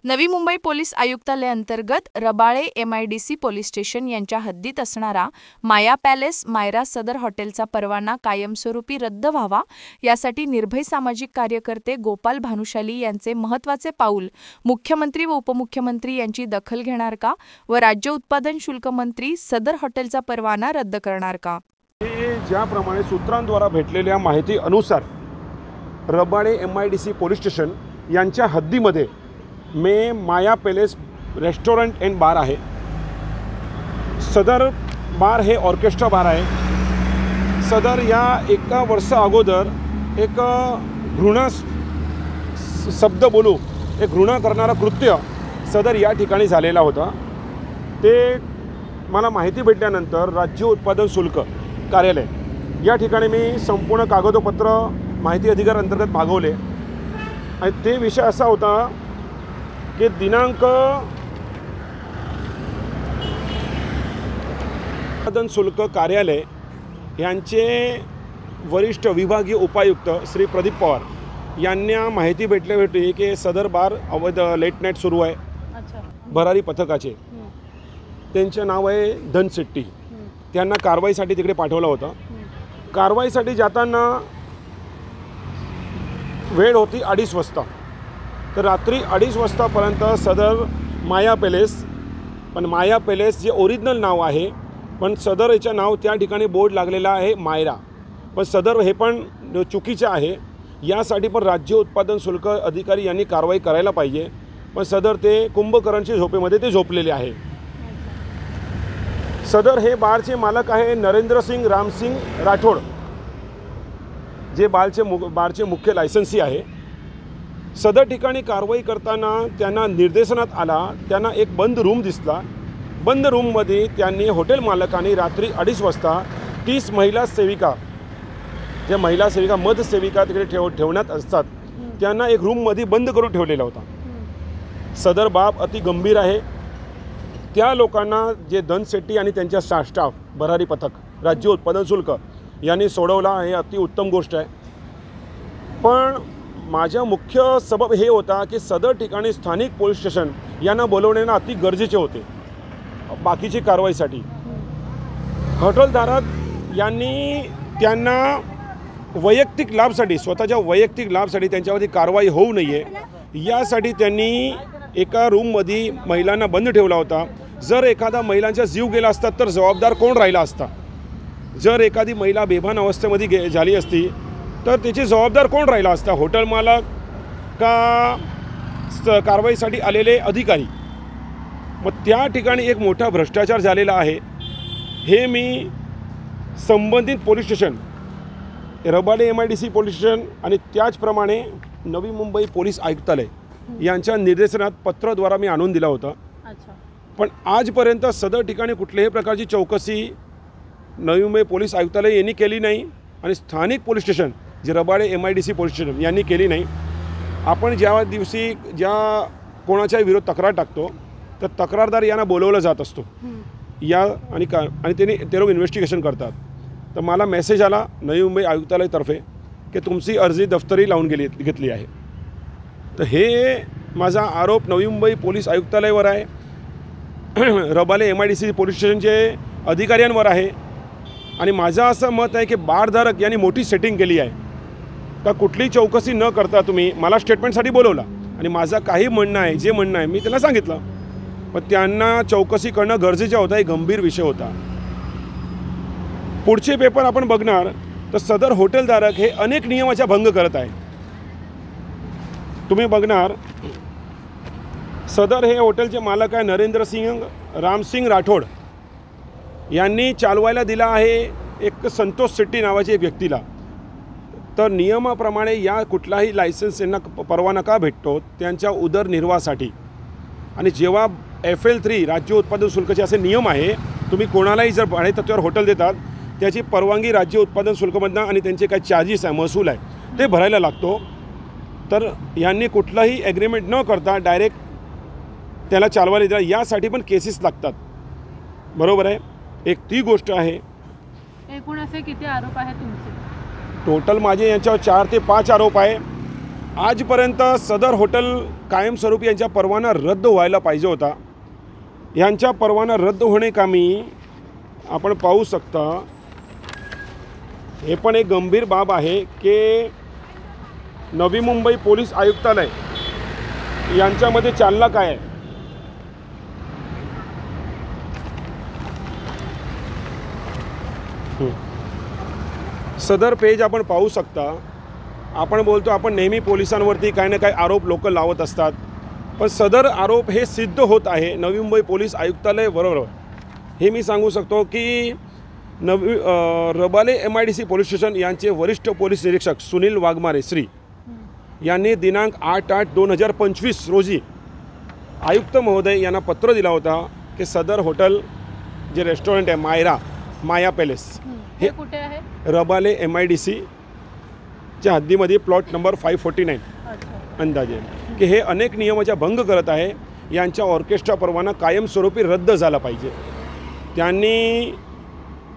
Navi Mumbai police आयुक्तालय अंतर्गत Rabale MIDC police station यांच्या हद्दीत असणारा माया पॅलेस मायरा सदर हॉटेलचा परवाना कायमस्वरूपी रद्द व्हावा यासाठी निर्भय सामाजिक कार्यकर्ते गोपाल भानुशाली यांचे महत्त्वाचे पाऊल मुख्यमंत्री व उपमुख्यमंत्री यांची दखल घेणार का व राज्य उत्पादन शुल्क मंत्री सदर हॉटेलचा परवाना रद्द करणार का? ज्याप्रमाणे सूत्रांद्वारा भेटलेल्या माहिती अनुसार रबाळे MIDC पोलीस स्टेशन यांच्या हद्दीमध्ये माया पॅलेस रेस्टॉरंट एंड बार आहे। सदर बार हे ऑर्केस्ट्रा बार आहे। सदर या एका वर्षा अगोदर एक घृणा शब्द बोलू एक घृणा करणारा कृत्य सदर या ठिकाणी झालेला होता। ते मला माहिती भेटल्यानंतर राज्य उत्पादन शुल्क कार्यालय या ठिकाणी मी संपूर्ण कागदपत्र माहिती अधिकार अंतर्गत मागवले आणि ते विषय असा होता की दिनांक उत्पादन शुल्क कार्यालय यांचे वरिष्ठ विभागीय उपायुक्त श्री प्रदीप पवार यांना माहिती भेटली होती की सदर बार अवैध लेट नाईट सुरू आहे। भरारी पथकाचे त्यांचे नाव आहे धनशेट्टी। त्यांना कारवाईसाठी तिकडे पाठवलं होतं। कारवाईसाठी जाताना वेळ होती 2:30 वाजता। तर रात्री 2:30 वाजतापर्यंत सदर माया पॅलेस पण माया पॅलेस जे ओरिजिनल नाव आहे पण सदर याचं नाव त्या ठिकाणी बोर्ड लागलेला आहे मायरा, पण सदर हे पण चुकीचे आहे। यासाठी पण राज्य उत्पादन शुल्क अधिकारी यांनी कारवाई करायला पाहिजे, पण सदर ते कुंभकरणच्या झोपेमध्ये ते झोपलेले आहे। सदर हे बारचे मालक आहे नरेंद्रसिंग रामसिंग राठोड, जे बारचे मुख्य लायसन्सी आहे। सदर ठिकाणी कारवाई करताना त्यांना निर्देशनात आला, त्यांना एक बंद रूम दिसला। बंद रूममध्ये त्यांनी हॉटेल मालकांनी रात्री 2:30 वाजता 30 महिला सेविका, ज्या महिला सेविका मध सेविका तिकडे ठेवण्यात असतात, त्यांना एक रूममध्ये बंद करून ठेवलेला होता। सदर बाब अति गंभीर आहे। त्या लोकांना जे धनशेट्टी आणि त्यांच्या स्टाफ भरारी पथक राज्य उत्पादन शुल्क यांनी सोडवला हे अति उत्तम गोष्ट आहे। पण माझा मुख्य सबब हे होता की सदर ठिकाणी स्थानिक पोलीस स्टेशन यांना बोलवणे अति गरजेचे होते बाकीची कारवाईसाठी। हॉटेलधारक यांनी त्यांना वैयक्तिक लाभसाठी स्वतःच्या वैयक्तिक लाभसाठी त्यांच्यावरती कारवाई होऊ नये यासाठी त्यांनी एका रूममध्ये महिलांना बंद ठेवला होता। जर एखादा महिलांचा जीव गेला असता तर जबाबदार कोण राहिला असता? जर एखादी महिला बेभान अवस्थेमध्ये झाली असती तर त्याची जबाबदार कोण राहिला असता? हॉटेल मालक का कारवाईसाठी आलेले अधिकारी? मग त्या ठिकाणी एक मोठा भ्रष्टाचार झालेला आहे। हे मी संबंधित police station Rabale MIDC police station आणि त्याचप्रमाणे नवी मुंबई पोलीस आयुक्तालय यांच्या निर्देशनात पत्राद्वारा मी आणून दिला होता। पण आजपर्यंत सदर ठिकाणी कुठल्याही प्रकारची चौकशी नवी मुंबई पोलीस आयुक्तालय यांनी केली नाही आणि स्थानिक पोलीस स्टेशन जे रबाळे MIDC पोलीस स्टेशन यांनी केली नाही। आपण ज्या दिवशी ज्या कोणाच्या विरोध तक्रार टाकतो तर तक्रारदार यांना बोलवलं जात असतो या आणि ते लोक इन्व्हेस्टिगेशन करतात। तर मला मेसेज आला नवी मुंबई आयुक्तालयातर्फे की तुमची अर्जी दफ्तरी लावून घेतली आहे। तर हे माझा आरोप नवी मुंबई पोलीस आयुक्तालयावर आहे, रबाळे MIDC पोलीस स्टेशनचे अधिकाऱ्यांवर आहे। आणि माझं असं मत आहे की बारधारक यांनी मोठी सेटिंग केली आहे का कुठली चौकशी न करता तुम्ही मला स्टेटमेंटसाठी बोलवला आणि माझं काही म्हणणं आहे जे म्हणणं आहे मी त्यांना सांगितलं, पण त्यांना चौकशी करणं गरजेचं होतं। एक गंभीर विषय होता। पुढचे पेपर आपण बघणार तर सदर हॉटेलधारक हे अनेक नियमाचा भंग करत आहे। तुम्ही बघणार सदर हे हॉटेलचे मालक आहे नरेंद्रसिंग रामसिंग राठोड यांनी चालवायला दिला आहे एक संतोष शेट्टी नावाच्या एक व्यक्तीला। तर नियमाप्रमाणे या कुठलाही लायसन्स यांना परवाना का भेटतो? त्यांच्या उदरनिर्वाहासाठी। आणि जेव्हा FL3 राज्य उत्पादन शुल्काचे असे नियम आहे, तुम्ही कोणालाही जर भाडे तत्त्वावर हॉटेल देतात त्याची परवानगी राज्य उत्पादन शुल्कमधनं आणि त्यांचे काही चार्जेस आहे महसूल आहे ते भरायला लागतो। तर यांनी कुठलाही ॲग्रीमेंट न करता डायरेक्ट त्याला चालवायला दिला, यासाठी पण केसेस लागतात। बरोबर आहे, एक ती गोष्ट आहे। एकूण असे किती आरोप आहेत तुमचे? टोटल माझे यांच्यावर 4 ते 5 आरोप आहे आजपर्यंत सदर हॉटेल कायमस्वरूपी यांचा परवाना रद्द व्हायला पाहिजे होता. यांचा परवाना रद्द होण्याकामी आपण पाहू शकता, हे पण एक गंभीर बाब आहे की नवी मुंबई पोलीस आयुक्तालय यांच्यामध्ये चालना काय आहे. सदर पेज आपण पाहू शकता. आपण बोलतो आपण नेहमी पोलिसांवरती काही ना काही आरोप लोक लावत असतात, पण सदर आरोप हे सिद्ध होत आहे नवी मुंबई पोलीस आयुक्तालय बरोबर. हे मी सांगू शकतो की रबाले MIDC पोलीस स्टेशन यांचे वरिष्ठ पोलीस निरीक्षक सुनील वाघमारे श्री यांनी दिनांक 8/8/2025 रोजी आयुक्त महोदय यांना पत्र दिला होता की सदर हॉटेल जे रेस्टॉरंट आहे माया पॅलेस हे कुठे आहे? रबाले MIDC च्या हद्दीमध्ये प्लॉट नंबर 549 अंदाजे की हे अनेक नियमाचा भंग करत आहे. यांच्या ऑर्केस्ट्रा परवाना कायमस्वरूपी रद्द झाला पाहिजे. त्यांनी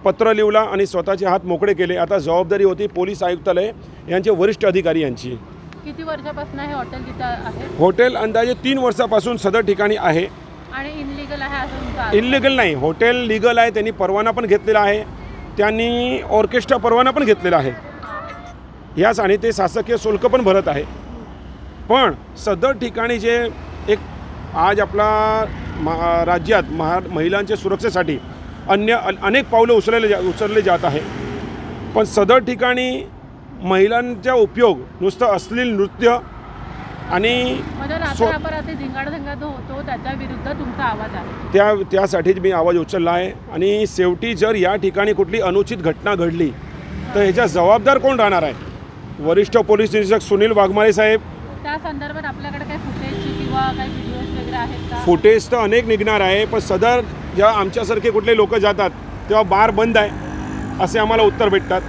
पत्र लिहिला आणि स्वतःचे हात मोकळे केले. आता जबाबदारी होती पोलीस आयुक्तालय यांचे वरिष्ठ अधिकारी यांची. किती वर्षापासून हे हॉटेल तिथे आहे? हॉटेल अंदाजे 3 वर्षापासून सदर ठिकाणी आहे. आणि इनलिगल आहे असं? इनलिगल नाही, हॉटेल लिगल आहे. त्यांनी परवाना पण घेतलेला आहे, त्यांनी ऑर्केस्ट्रा परवाना पण घेतलेला आहे यास, आणि ते शासकीय शुल्क पण भरत आहे. पण सदर ठिकाणी जे एक आज आपला राज्यात महिलांच्या सुरक्षेसाठी अनेक पावलं उचलले जात आहे, पण सदर ठिकाणी महिलांचा उपयोग नुसतं अश्लील नृत्य आणि होतो त्याच्या विरुद्ध तुमचा आवाज आहे. त्यासाठीच मी आवाज उचलला आहे. आणि शेवटी जर या ठिकाणी कुठली अनुचित घटना घडली तर ह्याचा जबाबदार कोण राहणार आहे? वरिष्ठ पोलीस निरीक्षक सुनील वाघमारे साहेब. त्या संदर्भात आपल्याकडे काही फुटेज किंवा काही व्हिडिओज वगैरे आहेत का? फुटेज तर अनेक निघणार आहे, पण सदर जेव्हा आमच्यासारखे कुठले लोक जातात तेव्हा बार बंद आहे असे आम्हाला उत्तर भेटतात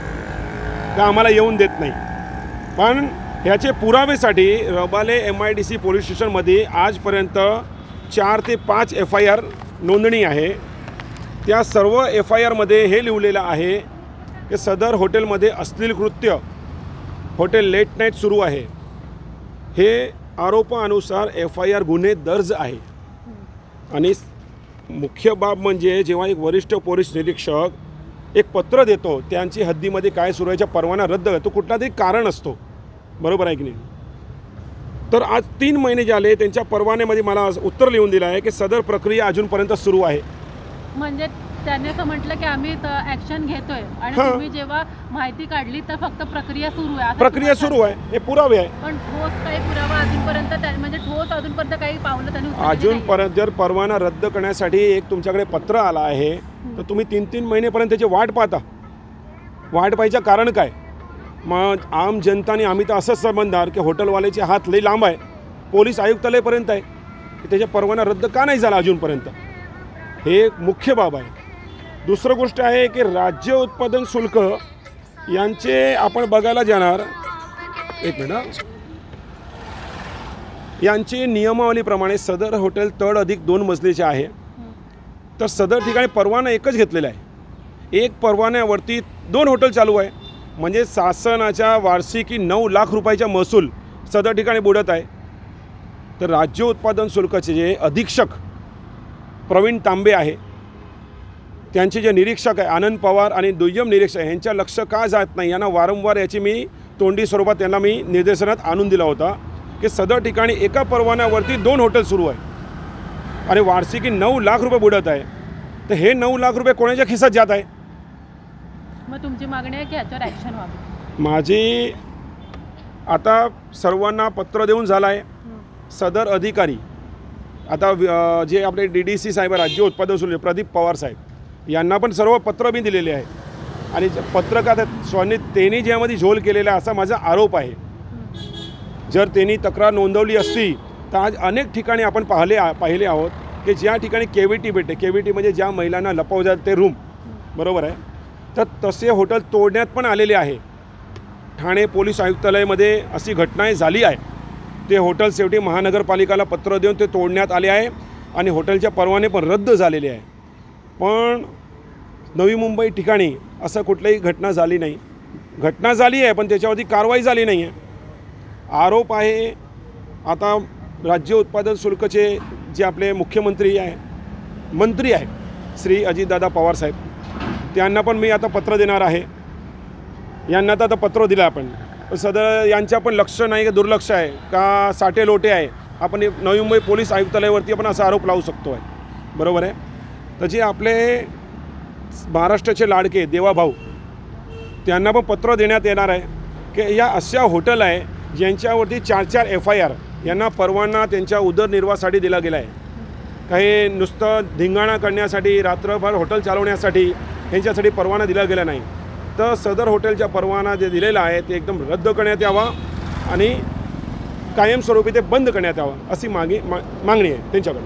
का आम्हाला येऊन देत नाही. पण ह्याचे पुरावेसाठी रबाले MIDC पोलीस स्टेशनमध्ये आजपर्यंत 4 ते 5 FIR नोंदणी आहे. त्या सर्व FIRमध्ये हे लिहिलेलं आहे की सदर हॉटेलमध्ये अश्लील कृत्य हॉटेल लेट नाईट सुरू आहे. हे आरोपानुसार FIR गुन्हे दर्ज आहे. आणि मुख्य बाब म्हणजे जेव्हा एक वरिष्ठ पोलीस निरीक्षक एक पत्र देतो त्यांची हद्दीमध्ये काय सुरू आहे, परवाना रद्द तो कुठला तरी कारण असतो, बरोबर आहे की नाही. तर आज 3 महिने झाले त्यांच्या परवान्यामध्ये मला उत्तर लिहून दिलं आहे की सदर प्रक्रिया अजूनपर्यंत सुरू आहे. म्हणजे त्यांनी असं म्हटलं की आम्ही ॲक्शन घेतोय आणि तुम्ही जेव्हा माहिती काढली तर फक्त प्रक्रिया सुरू आहे. प्रक्रिया सुरू आहे, हे पुरावे आहे. पण ठोस काही पुरावा अजूनपर्यंत म्हणजे ठोस अजूनपर्यंत काही पावलं त्यांनी अजूनपर्यंत जर परवाना रद्द करण्यासाठी एक तुमच्याकडे पत्र आला आहे तर तुम्ही 3-3 महिनेपर्यंत त्याची वाट पाहता. वाट पाहायचं कारण काय? मग आम जनताने आम्ही तर असंच समजणार की हॉटेलवाल्याचे हात लई लांब आहे, पोलीस आयुक्तालयापर्यंत आहे, की त्याच्या परवाना रद्द का नाही झाला अजूनपर्यंत. हे एक मुख्य बाब आहे. दुसरं गोष्ट आहे की राज्य उत्पादन शुल्क यांचे आपण बघायला जाणार, एक मिनिट, यांची नियमावलीप्रमाणे सदर हॉटेल तड अधिक 2 मजलीचे आहे. तर सदर ठिकाणी परवाना एकच घेतलेला आहे. एक परवान्यावरती 2 हॉटेल चालू आहे, म्हणजे शासनाच्या वार्षिकी 9 लाख रुपयाचा महसूल सदर ठिकाणी बुडत आहे. तर राज्य उत्पादन शुल्काचे जे अधीक्षक प्रवीण तांबे आहे, त्यांचे जे निरीक्षक आहे आनंद पवार आणि दुय्यम निरीक्षक यांच्या लक्ष का जात नाही, यांना वारंवार याची मी तोंडी स्वरूपात त्यांना मी निर्देशनात आणून दिला होता की सदर ठिकाणी एका परवान्यावरती 2 हॉटेल सुरू आहे आणि वार्षिकी 9 लाख रुपये बुडत आहे. तर हे 9 लाख रुपये कोणाच्या खिशात जात आहे? मग तुमची मागणी आहे की याच्यावर ॲक्शन व्हावी? माझी आता सर्वांना पत्र देऊन झालं आहे. सदर अधिकारी आता जे आपले DDC साहेब राज्य उत्पादन शुल्क प्रदीप पवार साहेब यांना पण सर्व पत्र मी दिलेले आहे आणि पत्रकार त्यांनी ज्यामध्ये झोल केलेला असा माझा आरोप आहे. जर त्यांनी तक्रार नोंदवली असती तर आज अनेक ठिकाणी आपण पाहिले आहोत की ज्या ठिकाणी केविटी भेटते, केविटी म्हणजे ज्या महिलांना लपवतात ते रूम, बरोबर आहे, तर तसे हॉटेल तोडण्यात पण आलेले आहे. ठाणे पोलीस आयुक्तालयामध्ये अशी घटना झाली आहे. ते हॉटेल शेवटी महानगरपालिकेला पत्र देऊन ते तोडण्यात आले आहे आणि हॉटेलचे परवाने पण रद्द झालेले आहे. पण नवी मुंबई ठिकाणी असं कुठलीही घटना झाली नाही. घटना झाली आहे पण त्याच्यावरती कारवाई झाली नाही आहे. आरोप आहे आता राज्य उत्पादन शुल्कचे जे आपले मुख्यमंत्री मंत्री आहे श्री अजितदादा पवार साहेब, त्यांना पण मी आता पत्र देणार आहे. यांना तर आता पत्र दिलं आपण, सदर यांच्या पण लक्ष नाही, दुर्लक्ष आहे का साठे लोटे आहे. आपण नवी मुंबई पोलीस आयुक्तालयावरती आपण असा आरोप लावू शकतो आहे, बरोबर आहे. तर जे आपले महाराष्ट्राचे लाडके देवाभाऊ, त्यांना पण पत्र देण्यात येणार आहे की या अशा हॉटेल आहे ज्यांच्यावरती 4 FIR, यांना परवाना त्यांच्या उदरनिर्वाहासाठी दिला गेला आहे. काही नुसतं धिंगाणा करण्यासाठी, रात्रभर हॉटेल चालवण्यासाठी यांच्यासाठी परवाना दिला गेला नाही. तर सदर हॉटेलचा परवाना जे दिलेला आहे ते एकदम रद्द करण्यात यावा आणि कायमस्वरूपी ते बंद करण्यात यावं अशी मागणी आहे त्यांच्याकडून.